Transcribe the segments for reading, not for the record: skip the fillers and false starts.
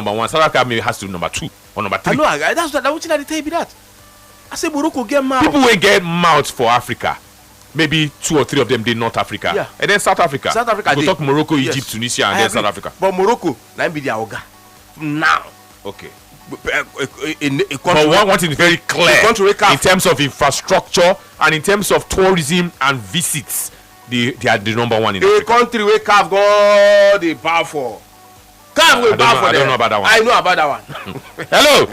number one. South Africa maybe has to be number 2 or number 3. I know. That's what I tell you that. I say Morocco get mouth. People will get mouth for Africa. Maybe 2 or 3 of them did North Africa. Yeah. And then South Africa. South Africa. We talk Morocco, Egypt, Tunisia, and then South Africa. But Morocco, let be their Oga. Now. Okay. But one thing is very clear in terms of infrastructure and in terms of tourism and visits. They are the number 1 in the Africa. country where CAF go the bow for. CAF will bow for them. I don't know about that one. I know about that one. Hello.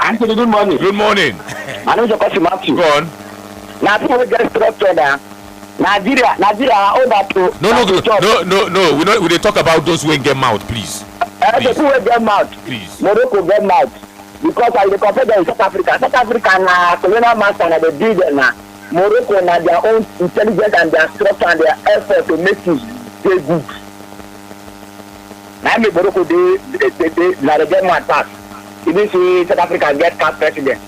Anthony, good morning. Good morning. My name is Okosi Matthew. Go on. Now people will get structured now. Nigeria, all that to. No. We don't talk about those who get mouth, please. People will get mouth. Please. Morocco get mouth. Because I compare them with South Africa. South Africa na colonial master na the build na. Morocco na their own intelligence and their structure and their effort to make things very good. Now me Morocco they get mouth pass. Even see South Africa get CAF president.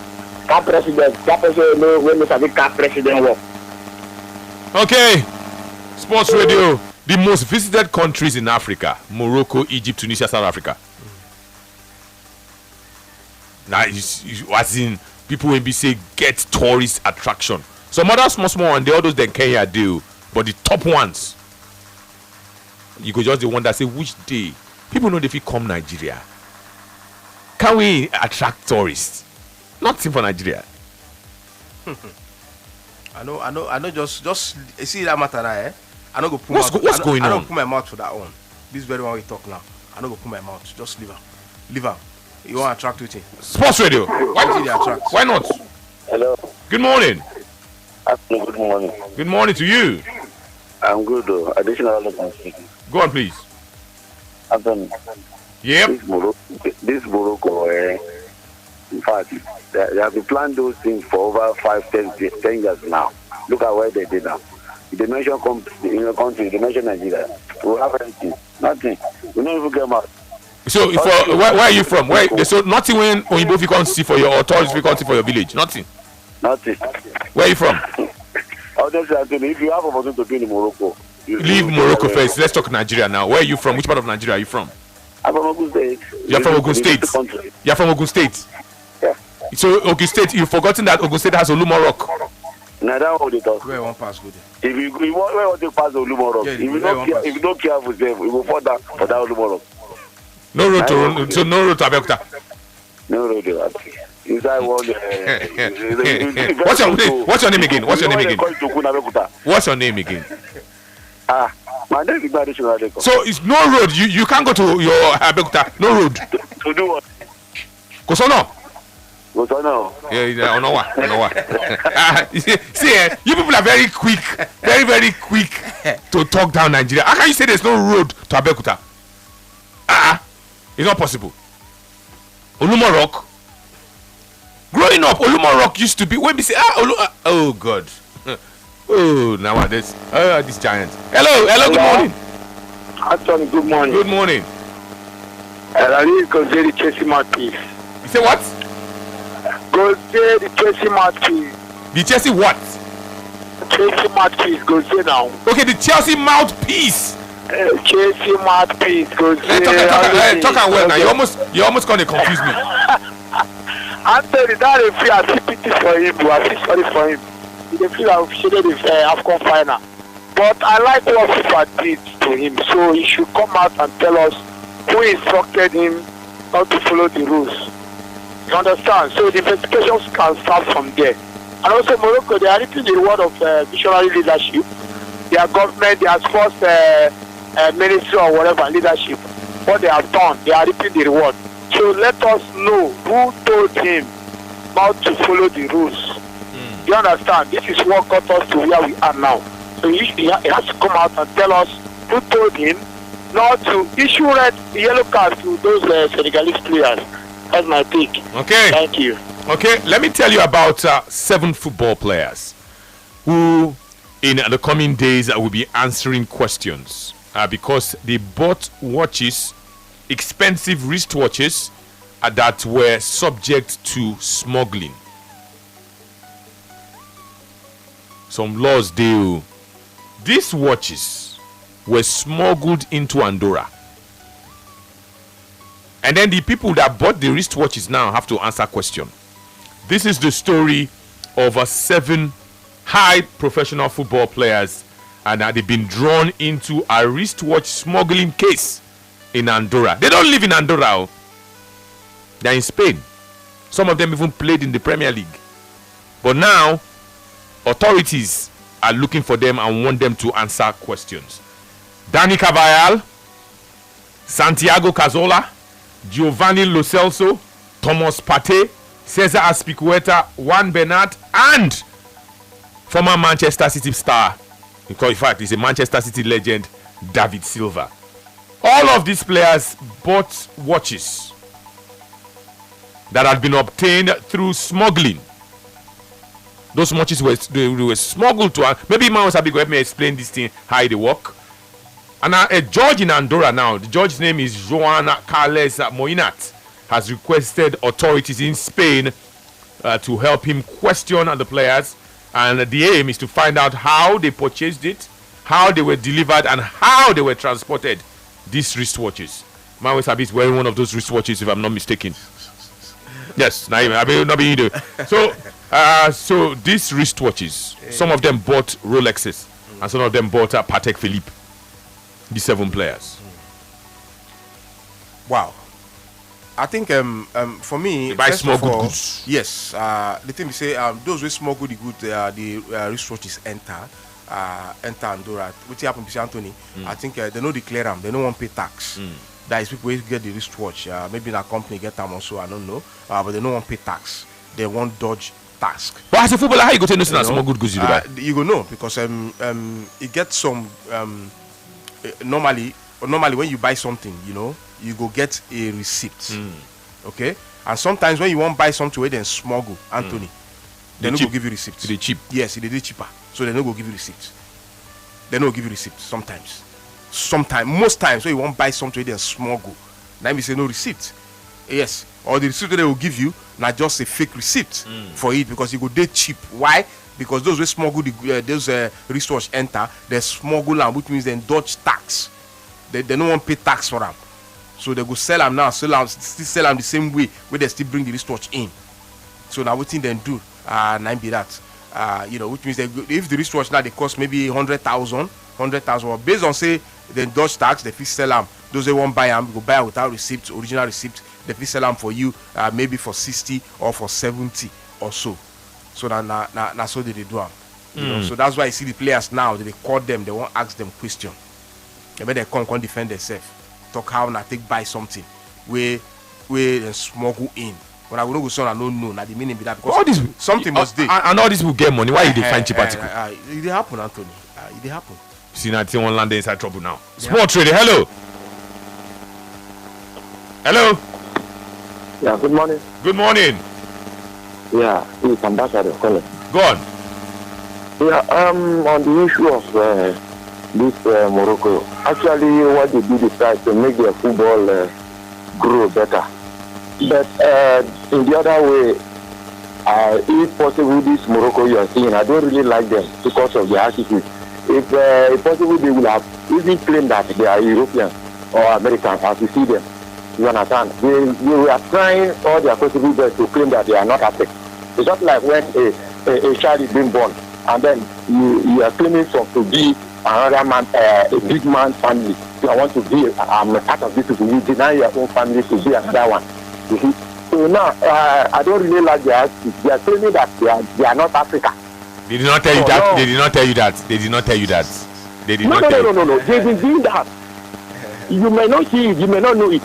CAF president. That person know when we have CAF president work. Okay. Sports Radio. The most visited countries in Africa: Morocco, Egypt, Tunisia, South Africa. Now, as in people will be say get tourist attraction. Some other small and the others then Kenya do, but the top ones, you could just wonder say which day people know if you come Nigeria. Can we attract tourists? Nothing for Nigeria. I know. Just see that matter now, eh? I don't go put what's going on? I don't put my mouth to that one. This very one we talk now. I don't go put my mouth. Just leave her. You want to attract with it? Sports Radio. Why did they attract? Why not? Hello. Good morning. Good morning. Good morning to you. I'm good though. Additional speaking. Go on, please. Anthony. Yep. This Morocco, in fact, they have been planning those things for over 10 years now. Look at where they did now. If they mention in your country, they mention Nigeria. We have anything. Nothing. We don't even get out. So, where are you from? So nothing when Oyinbo fi come see for your or tourist fi come see for your village? Nothing. Where are you from? Honestly, Anthony, if you have opportunity to be in Morocco, leave Morocco first. Let's talk Nigeria now. Where are you from? Which part of Nigeria are you from? I'm from Ogun State. You're from Ogun State. You're from Ogun State. Yeah. So Ogun State, you've forgotten that Ogun State has Olumo Rock. Now that one they talk. Where one pass good? If you want to pass the Olumo Rock, if you don't care for them, you will fall down for that Olumo Rock. No road to Abeokuta. No road to that. Inside one. What's your name again? What's your name again? My name is Badishunadeko. So it's no road. You can't go to your Abeokuta. No road. To do what? Kosono. Yeah, Onowa. See, you people are very quick, very quick to talk down Nigeria. How can you say there's no road to Abeokuta? It's not possible. Olumo Rock. Growing up, Olumo Rock used to be when we say oh God. Oh, nowadays, this giant. Hello, good morning. Anthony, good morning. Good morning. I need to consider the Chelsea mouthpiece. You say what? Consider the Chelsea mouthpiece. The Chelsea what? Chelsea mouthpiece, go say now. Okay, the Chelsea mouthpiece. Chelsea mouthpiece, go say. Talk and well now. You almost gonna confuse me. Anthony, that if you are sympathy for him, you are sorry for him. You feel like shaded the AFCON final. But I like what FIFA did to him, so he should come out and tell us who instructed him not to follow the rules. You understand? So the investigations can start from there. And also Morocco, they are reaping the reward of visionary leadership. Their government, their sports ministry or whatever leadership, what they have done, they are reaping the reward. So let us know who told him not to follow the rules. You understand? This is what got us to where we are now. So he has to come out and tell us who told him not to issue red yellow cards to those Senegalese players. That's my pick. Okay. Thank you. Okay, let me tell you about 7 football players who in the coming days will be answering questions because they bought watches, expensive wristwatches that were subject to smuggling. Some laws do. These watches were smuggled into Andorra. And then the people that bought the wristwatches now have to answer question. This is the story of 7 high professional football players, and they've been drawn into a wristwatch smuggling case in Andorra. They don't live in Andorra. They're in Spain. Some of them even played in the Premier League. But now, authorities are looking for them and want them to answer questions. Dani Carvajal, Santiago Cazorla, Giovanni Lo Celso, Thomas Partey, Cesar Azpilicueta, Juan Bernat, and former Manchester City star, in fact, he's a Manchester City legend, David Silva. All of these players bought watches that had been obtained through smuggling. Those watches were smuggled to. Maybe Mao Sabi go help me explain this thing, how they work. And a judge in Andorra now, the judge's name is Joan Carles Moinat, has requested authorities in Spain to help him question the players. And the aim is to find out how they purchased it, how they were delivered, and how they were transported. These wristwatches. Mao Sabi is wearing one of those wristwatches, if I'm not mistaken. Yes, not being either. So these wristwatches, some of them bought Rolexes, and some of them bought Patek Philippe. The 7 players. Wow. I think for me, they buy smuggled goods. Yes. The thing we say, those who smuggle the goods, the wristwatches enter Andorra. What happened to Anthony? I think they don't declare them. They don't want to pay tax. That is people who get the wristwatch. Maybe in a company get them also. I don't know. But they don't want to pay tax. They want dodge tax. But as a footballer, how you go to know smuggled goods you buy? You go know because it gets some. Normally when you buy something, you go get a receipt. Okay, and sometimes when you want to buy something where then smuggle, Anthony, they no go give you receipts. They cheap. Yes, they cheaper, so they no go give you receipts. They no give you receipts sometimes. Most times when you want to buy something where then smuggle, now we say no receipt. Yes, or the receipt they will give you not just a fake receipt for it because you go dey cheap. Why? Because those who smuggle those wristwatch enter, they smuggle them, which means they dodge tax. They don't want to pay tax for them. So they go sell them now, still sell them the same way where they still bring the wristwatch in. So now what thing they do, now be that. Which means if the wristwatch now they cost maybe 100,000, well, based on say they dodge tax, they fit sell them. Those who won't buy them, go buy them without receipt, original receipt, they fit sell them for you maybe for 60 or for 70 or so. So now so they do them. So that's why you see the players now, they call them, they won't ask them question. And when they come defend themselves, talk how now take buy something where they smuggle in. When I go so I don't know now the meaning be that because all this, something must do. And all these will get money. Why they find cheap article? It happen, Anthony. It happen. See now one land inside trouble now. Sport trader, hello. Hello. Yeah, good morning. Good morning. Yeah, it's Ambassador calling. Go on. Yeah, on the issue of this Morocco, actually what they did is try to make their football grow better. But in the other way, if possible, this Morocco you are seeing, I don't really like them because of their attitude. If possible, they will have even claimed that they are European or American as you see them. You understand? They were trying all their possible best to claim that they are not African. It's not like when a child is being born and then you are claiming to be another man, a big man's family. You want to be a part of this people. You deny your own family to be another one. You see? So now, I don't really like their attitude. They are claiming that they are not Africa. They did not tell you that. No. They did not tell you that. They did not tell you that. They did not tell you. No. They've been doing that. You may not see it. You may not know it.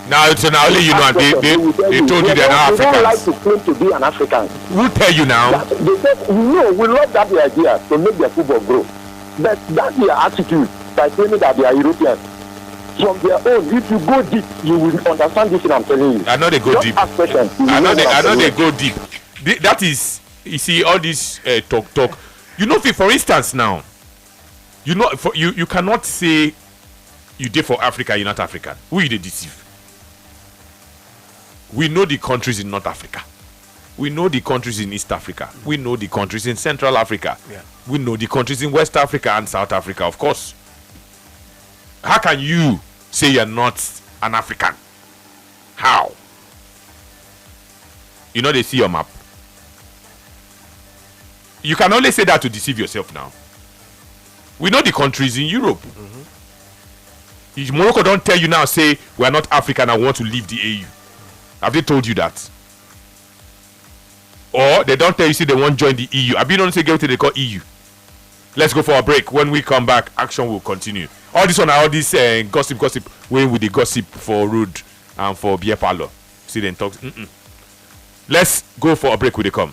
Now it's now only you know. They told you they're not Africans. They don't like to claim to be an African. Who tell you now? They said, no, we love that idea to make their football grow. But that's their attitude by claiming that they are Europeans. From their own, if you go deep, you will understand this thing I'm telling you. I know they go deep. Ask questions. I know they go deep. That is, you see, all this talk. You know, for instance, now, you know, you cannot say you did for Africa, you're not African. Who you deceive? We know the countries in North Africa. We know the countries in East Africa. We know the countries in Central Africa. Yeah. We know the countries in West Africa and South Africa, of course. How can you say you're not an African? You know they see your map. You can only say that to deceive yourself now. We know the countries in Europe. If Morocco don't tell you now, say we are not African and want to leave the AU. Have they told you that? Or they don't tell you, say they won't join the EU. Have you don't say get what they call EU? Let's go for a break. When we come back, action will continue. All this one, all this gossip, when with the gossip for road and for beer parlor. See them talk. Let's go for a break when they come.